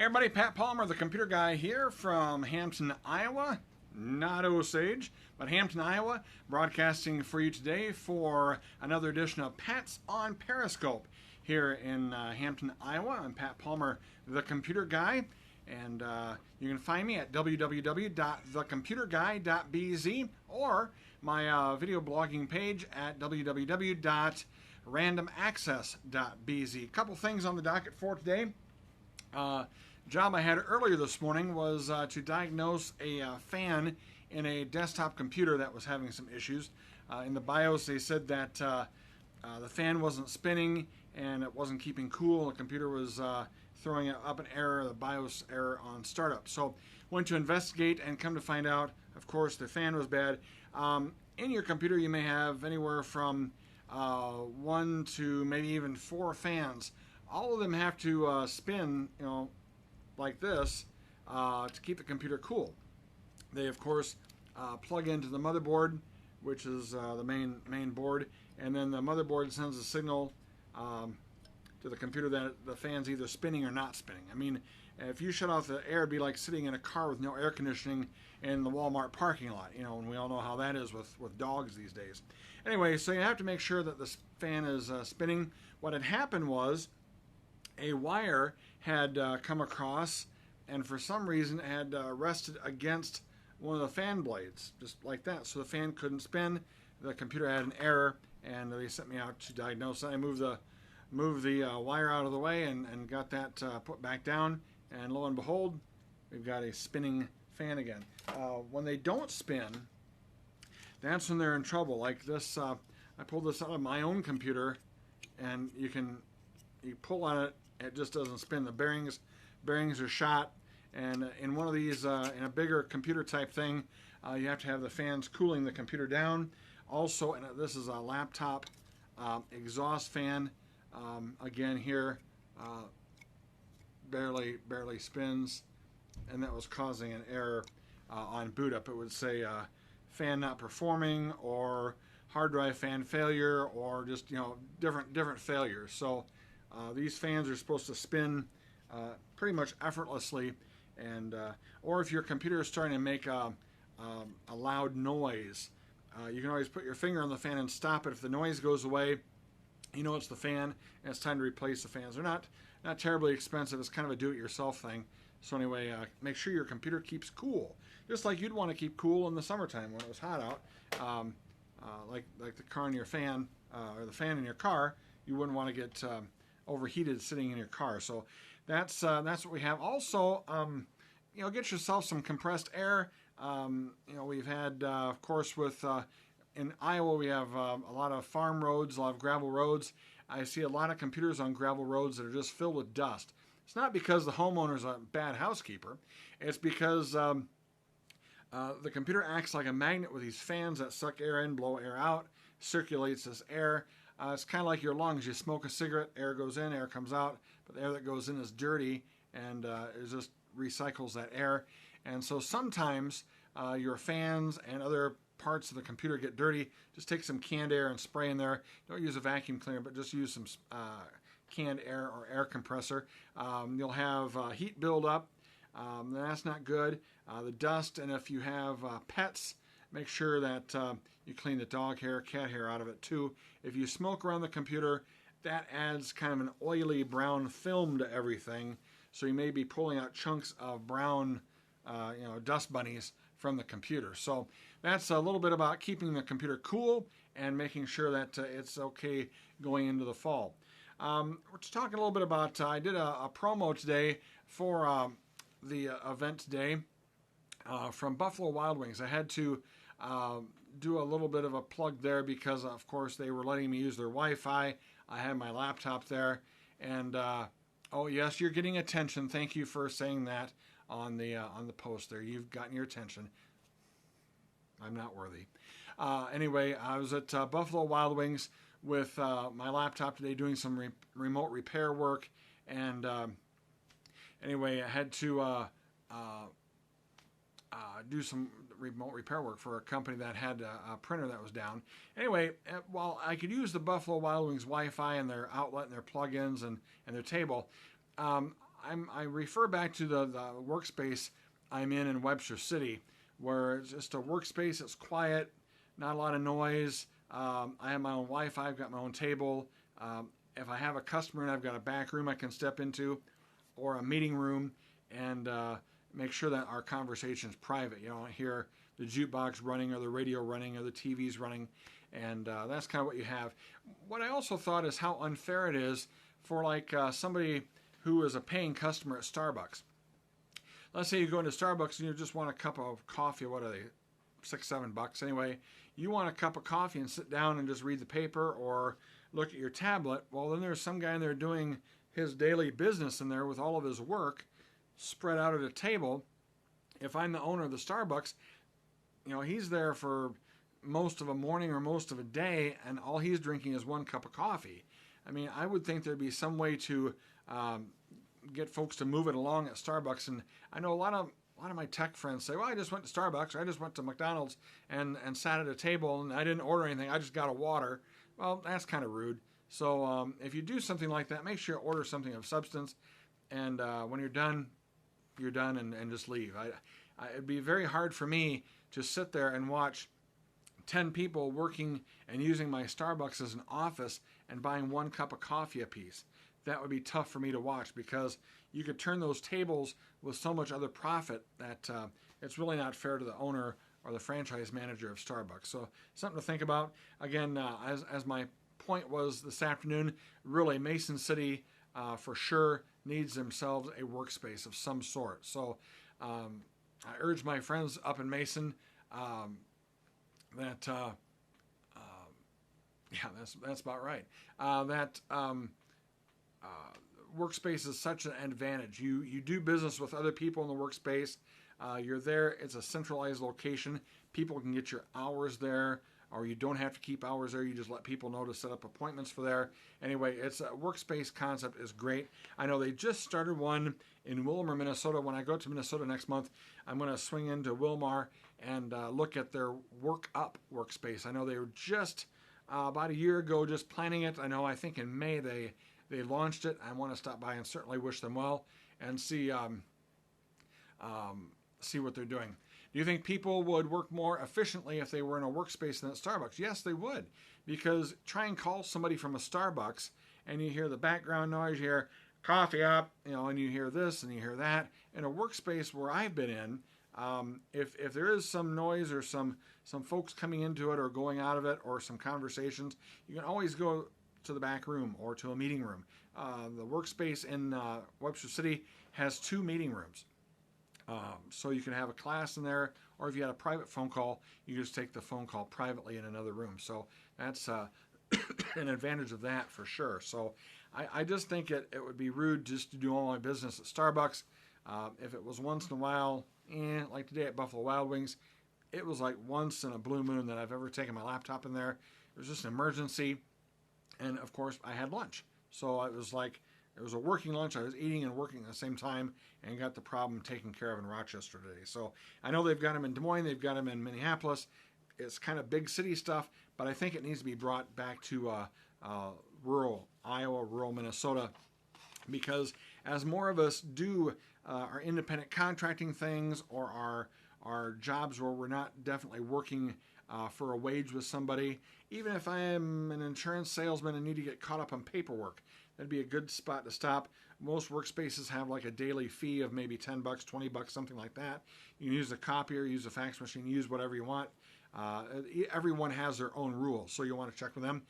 Hey everybody, Pat Palmer, the computer guy here from Hampton, Iowa. Not Osage, but Hampton, Iowa, broadcasting for you today for another edition of Pat's on Periscope here in Hampton, Iowa. I'm Pat Palmer, the computer guy, and you can find me at www.thecomputerguy.bz or my video blogging page at www.randomaccess.bz. A couple things on the docket for today. Job I had earlier this morning was to diagnose a fan in a desktop computer that was having some issues. In the BIOS, they said that the fan wasn't spinning and it wasn't keeping cool. The computer was throwing up an error, the BIOS error on startup. So went to investigate and come to find out, of course, the fan was bad. In your computer, you may have anywhere from 1 to maybe even 4 fans. All of them have to spin, like this to keep the computer cool. They, of course, plug into the motherboard, which is the main board, and then the motherboard sends a signal to the computer that the fan's either spinning or not spinning. I mean, if you shut off the air, it'd be like sitting in a car with no air conditioning in the Walmart parking lot, and we all know how that is with dogs these days. Anyway, so you have to make sure that the fan is spinning. What had happened was a wire had come across and for some reason had rested against one of the fan blades, just like that. So the fan couldn't spin, the computer had an error, and they sent me out to diagnose it. I moved the wire out of the way and got that put back down, and lo and behold, we've got a spinning fan again. When they don't spin, that's when they're in trouble. Like this, I pulled this out of my own computer, and you pull on it, it just doesn't spin. The bearings are shot, and in one of these, in a bigger computer type thing, you have to have the fans cooling the computer down. Also, and this is a laptop exhaust fan. Again here, barely spins, and that was causing an error on boot up. It would say fan not performing, or hard drive fan failure, or just different failures. So these fans are supposed to spin pretty much effortlessly, and or if your computer is starting to make a loud noise, you can always put your finger on the fan and stop it. If the noise goes away, you know it's the fan, and it's time to replace the fans. They're not terribly expensive. It's kind of a do-it-yourself thing. So anyway, make sure your computer keeps cool, just like you'd want to keep cool in the summertime when it was hot out. Like the car in your fan, or the fan in your car, you wouldn't want to get overheated sitting in your car. So that's what we have. Also, get yourself some compressed air. We've had, of course, in Iowa, we have a lot of farm roads, a lot of gravel roads. I see a lot of computers on gravel roads that are just filled with dust. It's not because the homeowner's a bad housekeeper. It's because the computer acts like a magnet with these fans that suck air in, blow air out, circulates this air. It's kind of like your lungs. You smoke a cigarette, air goes in, air comes out, but the air that goes in is dirty, and it just recycles that air. And so sometimes your fans and other parts of the computer get dirty. Just take some canned air and spray in there. Don't use a vacuum cleaner, but just use some canned air or air compressor. You'll have heat build up. That's not good. The dust, and if you have pets, make sure that you clean the dog hair, cat hair out of it too. If you smoke around the computer, that adds kind of an oily brown film to everything. So you may be pulling out chunks of brown, dust bunnies from the computer. So that's a little bit about keeping the computer cool and making sure that it's okay going into the fall. We're just talking a little bit about, I did a promo today for the event today from Buffalo Wild Wings. I had to do a little bit of a plug there because, of course, they were letting me use their Wi-Fi. I had my laptop there, and oh yes, you're getting attention. Thank you for saying that on the post there. You've gotten your attention. I'm not worthy. Anyway, I was at Buffalo Wild Wings with my laptop today doing some remote repair work, and anyway, I had to do some remote repair work for a company that had a printer that was down. Anyway, while I could use the Buffalo Wild Wings Wi-Fi and their outlet and their plugins and their table, I refer back to the workspace I'm in Webster City, where it's just a workspace. It's quiet, not a lot of noise. I have my own Wi-Fi. I've got my own table. If I have a customer and I've got a back room I can step into, or a meeting room, and make sure that our conversation is private. You don't hear the jukebox running or the radio running or the TV's running, and that's kind of what you have. What I also thought is how unfair it is for like somebody who is a paying customer at Starbucks. Let's say you go into Starbucks and you just want a cup of coffee. What are they? $6-7 anyway. You want a cup of coffee and sit down and just read the paper or look at your tablet. Well, then there's some guy in there doing his daily business in there with all of his work spread out at a table. If I'm the owner of the Starbucks, he's there for most of a morning or most of a day, and all he's drinking is one cup of coffee. I mean, I would think there'd be some way to get folks to move it along at Starbucks. And I know a lot of my tech friends say, well, I just went to Starbucks, or I just went to McDonald's and sat at a table and I didn't order anything. I just got a water. Well, that's kind of rude. So if you do something like that, make sure you order something of substance. And when you're done and just leave. It'd be very hard for me to sit there and watch 10 people working and using my Starbucks as an office and buying one cup of coffee apiece. That would be tough for me to watch, because you could turn those tables with so much other profit that it's really not fair to the owner or the franchise manager of Starbucks. So something to think about. Again, as my point was this afternoon, really Mason City for sure needs themselves a workspace of some sort. So I urge my friends up in Mason that's about right. Workspace is such an advantage. You do business with other people in the workspace. You're there. It's a centralized location. People can get your hours there, or you don't have to keep hours there. You just let people know to set up appointments for there. Anyway, it's a workspace concept is great. I know they just started one in Willmar, Minnesota. When I go to Minnesota next month, I'm going to swing into Willmar and look at their Work Up workspace. I know they were just about a year ago just planning it. I think in May they launched it. I want to stop by and certainly wish them well and see what they're doing. Do you think people would work more efficiently if they were in a workspace than at Starbucks? Yes, they would. Because try and call somebody from a Starbucks and you hear the background noise, you hear coffee up, and you hear this and you hear that. In a workspace where I've been in, if there is some noise or some folks coming into it or going out of it or some conversations, you can always go to the back room or to a meeting room. The workspace in Webster City has 2 meeting rooms. So you can have a class in there, or if you had a private phone call, you just take the phone call privately in another room. So that's an advantage of that for sure. So I just think it would be rude just to do all my business at Starbucks. If it was once in a while, like today at Buffalo Wild Wings, it was like once in a blue moon that I've ever taken my laptop in there. It was just an emergency. And of course, I had lunch. So it was a working lunch. I was eating and working at the same time and got the problem taken care of in Rochester today. So I know they've got them in Des Moines. They've got them in Minneapolis. It's kind of big city stuff, but I think it needs to be brought back to rural Iowa, rural Minnesota, because as more of us do our independent contracting things or our jobs where we're not definitely working for a wage with somebody, even if I am an insurance salesman and need to get caught up on paperwork, that'd be a good spot to stop. Most workspaces have like a daily fee of maybe $10, $20, something like that. You can use a copier, use a fax machine, use whatever you want. Everyone has their own rules, so you'll want to check with them.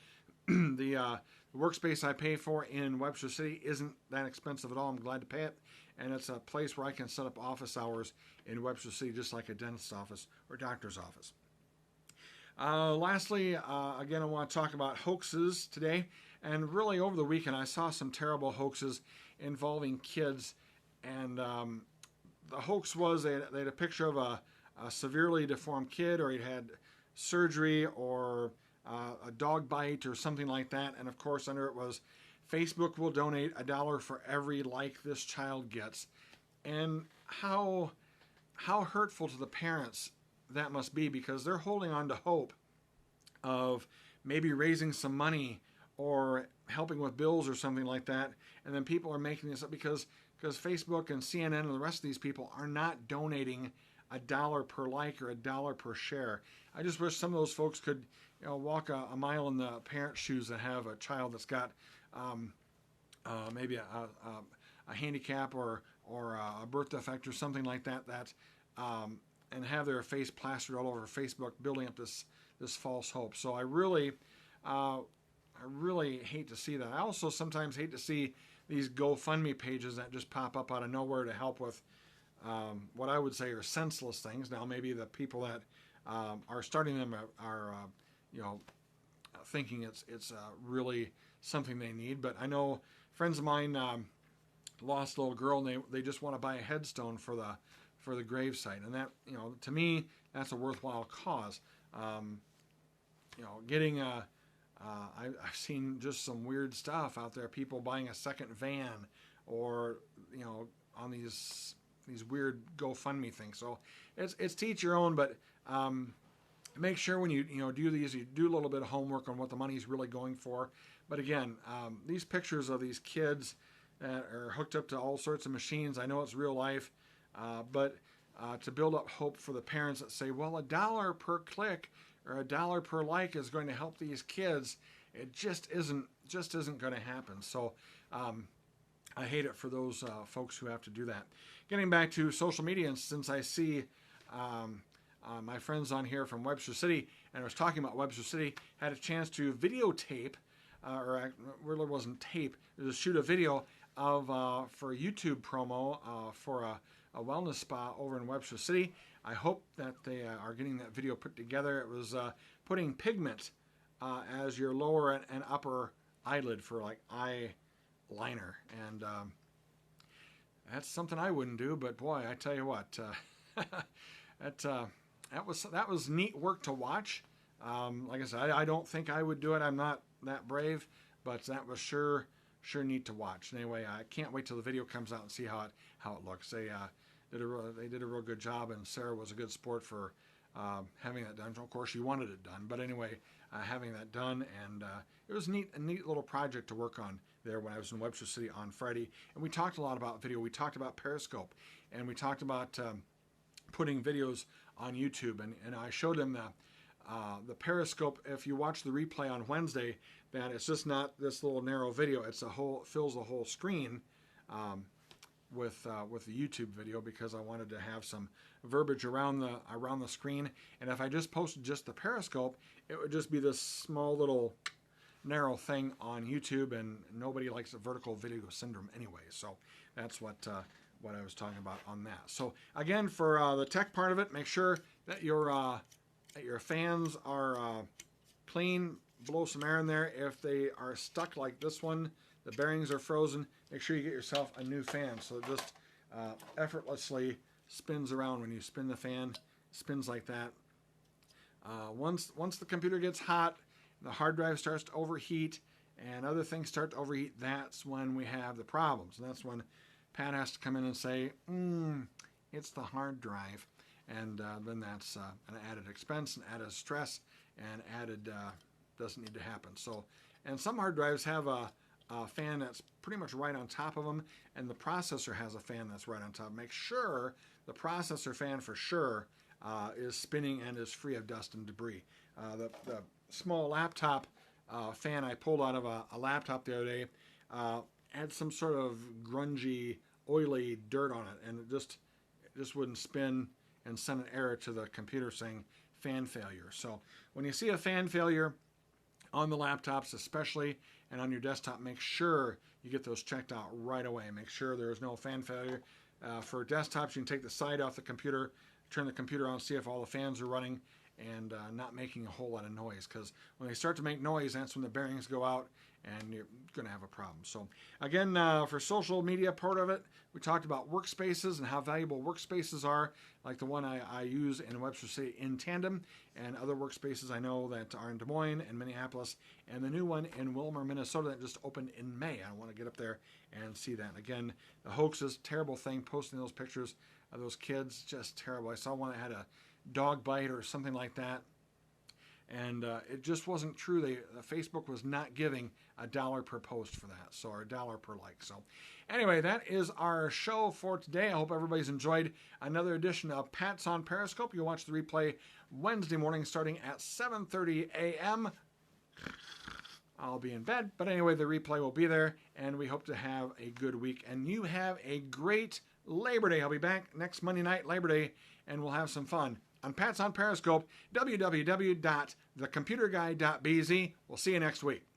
The workspace I pay for in Webster City isn't that expensive at all. I'm glad to pay it. And it's a place where I can set up office hours in Webster City, just like a dentist's office or doctor's office. Lastly, again, I want to talk about hoaxes today. And really, over the weekend, I saw some terrible hoaxes involving kids. And the hoax was they had a picture of a severely deformed kid, or he'd had surgery, or a dog bite, or something like that. And of course, under it was, Facebook will donate $1 for every like this child gets. And how hurtful to the parents that must be, because they're holding on to hope of maybe raising some money or helping with bills or something like that, and then people are making this up because because Facebook and CNN and the rest of these people are not donating $1 per like or $1 per share. I just wish some of those folks could, walk a mile in the parents' shoes that have a child that's got maybe a handicap or a birth defect or something like that. And have their face plastered all over Facebook, building up this false hope. So I really hate to see that. I also sometimes hate to see these GoFundMe pages that just pop up out of nowhere to help with what I would say are senseless things. Now, maybe the people that are starting them are thinking it's really something they need. But I know friends of mine lost a little girl, and they just want to buy a headstone for the gravesite, and that, to me, that's a worthwhile cause. Getting I've seen just some weird stuff out there. People buying a second van, or on these weird GoFundMe things. So it's to each your own, but make sure when you do these, you do a little bit of homework on what the money is really going for. But again, these pictures of these kids that are hooked up to all sorts of machines, I know it's real life, but to build up hope for the parents that say, well, $1 per click or $1 per like is going to help these kids, it just isn't going to happen. So I hate it for those folks who have to do that. Getting back to social media, and since I see my friends on here from Webster City, and I was talking about Webster City, had a chance to videotape, or it really wasn't tape, it was shoot a video of for a YouTube promo for a wellness spa over in Webster City. I hope that they are getting that video put together. It was putting pigment as your lower and upper eyelid for like eyeliner, and that's something I wouldn't do. But boy, I tell you what, that was neat work to watch. Like I said, I don't think I would do it. I'm not that brave, but that was sure neat to watch. Anyway, I can't wait till the video comes out and see how it looks. They did a real good job, and Sarah was a good sport for having that done. Of course, she wanted it done, but anyway, having that done, and it was a neat little project to work on there when I was in Webster City on Friday. And we talked a lot about video. We talked about Periscope, and we talked about putting videos on YouTube, and I showed them the Periscope. If you watch the replay on Wednesday, that it's just not this little narrow video. It's fills the whole screen with the YouTube video, because I wanted to have some verbiage around the screen. And if I just posted just the Periscope, it would just be this small little narrow thing on YouTube, and nobody likes the vertical video syndrome anyway. So that's what I was talking about on that. So again, for the tech part of it, make sure that your fans are clean. Blow some air in there. If they are stuck like this one, the bearings are frozen, make sure you get yourself a new fan, so it just effortlessly spins around when you spin the fan. Spins like that. Once the computer gets hot, the hard drive starts to overheat, and other things start to overheat, that's when we have the problems. And that's when Pat has to come in and say, it's the hard drive. And then that's an added expense and added stress, and added doesn't need to happen. So, and some hard drives have a fan that's pretty much right on top of them, and the processor has a fan that's right on top. Make sure the processor fan for sure is spinning and is free of dust and debris. The small laptop fan I pulled out of a laptop the other day had some sort of grungy, oily dirt on it, and it just wouldn't spin, and send an error to the computer saying fan failure. So when you see a fan failure on the laptops especially, and on your desktop, make sure you get those checked out right away. Make sure there is no fan failure. For desktops, you can take the side off the computer, turn the computer on, see if all the fans are running, and not making a whole lot of noise, because when they start to make noise, that's when the bearings go out, and you're going to have a problem. So again, for social media part of it, we talked about workspaces and how valuable workspaces are, like the one I use in Webster City in Tandem, and other workspaces I know that are in Des Moines and Minneapolis, and the new one in Willmar, Minnesota that just opened in May. I want to get up there and see that. Again, the hoaxes, terrible thing, posting those pictures of those kids, just terrible. I saw one that had a dog bite or something like that. And it just wasn't true. Facebook was not giving $1 per post for that, so or $1 per like. So anyway, that is our show for today. I hope everybody's enjoyed another edition of Pat's on Periscope. You'll watch the replay Wednesday morning starting at 7:30 a.m. I'll be in bed, but anyway, the replay will be there, and we hope to have a good week. And you have a great Labor Day. I'll be back next Monday night, Labor Day, and we'll have some fun on Pat's on Periscope, www.thecomputerguy.bz. We'll see you next week.